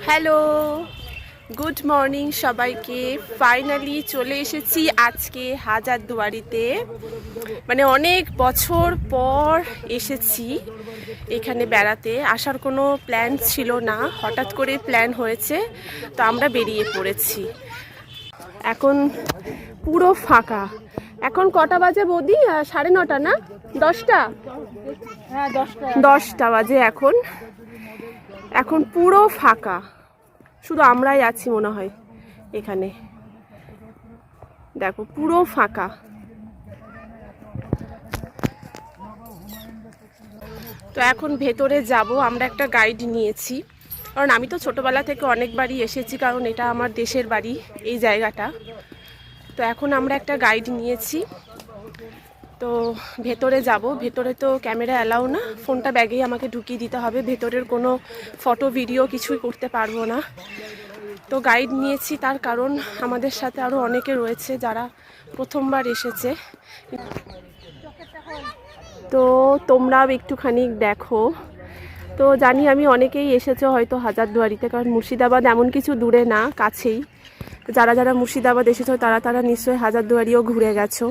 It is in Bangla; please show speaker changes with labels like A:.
A: হ্যালো, গুড মর্নিং সবাইকে। ফাইনালি চলে এসেছি আজকে হাজারদুয়ারিতে। মানে অনেক বছর পর এসেছি এখানে বেড়াতে। আসার কোনো প্ল্যান ছিল না, হঠাৎ করে প্ল্যান হয়েছে, তো আমরা বেরিয়ে পড়েছি। এখন পুরো ফাঁকা। এখন কটা বাজে বৌদি? 9:30 না 10টা?
B: হ্যাঁ 10টা
A: 10টা বাজে এখন। এখন পুরো ফাঁকা, শুধু আমরাই আছি মনে হয় এখানে। দেখো পুরো ফাঁকা। তো এখন ভেতরে যাব। আমরা একটা গাইড নিয়েছি, কারণ আমি তো ছোটোবেলা থেকে অনেকবারই এসেছি, কারণ এটা আমার দেশের বাড়ি এই জায়গাটা। তো এখন আমরা একটা গাইড নিয়েছি, তো ভেতরে যাব। ভেতরে তো ক্যামেরা অ্যালাউ না, ফোনটা ব্যাগেই আমাকে ঢুকিয়ে দিতে হবে। ভেতরের কোনো ফটো ভিডিও কিছুই করতে পারবো না। তো গাইড নিয়েছি তার কারণ আমাদের সাথে আরও অনেকে রয়েছে যারা প্রথমবার এসেছে। তো তোমরাও একটুখানি দেখো। তো জানি আমি অনেকেই এসেছো হয়তো হাজারদুয়ারিতে, কারণ মুর্শিদাবাদ এমন কিছু দূরে না, কাছেই। যারা যারা মুর্শিদাবাদ এসেছো তারা নিশ্চয়ই হাজারদুয়ারিও ঘুরে গেছো।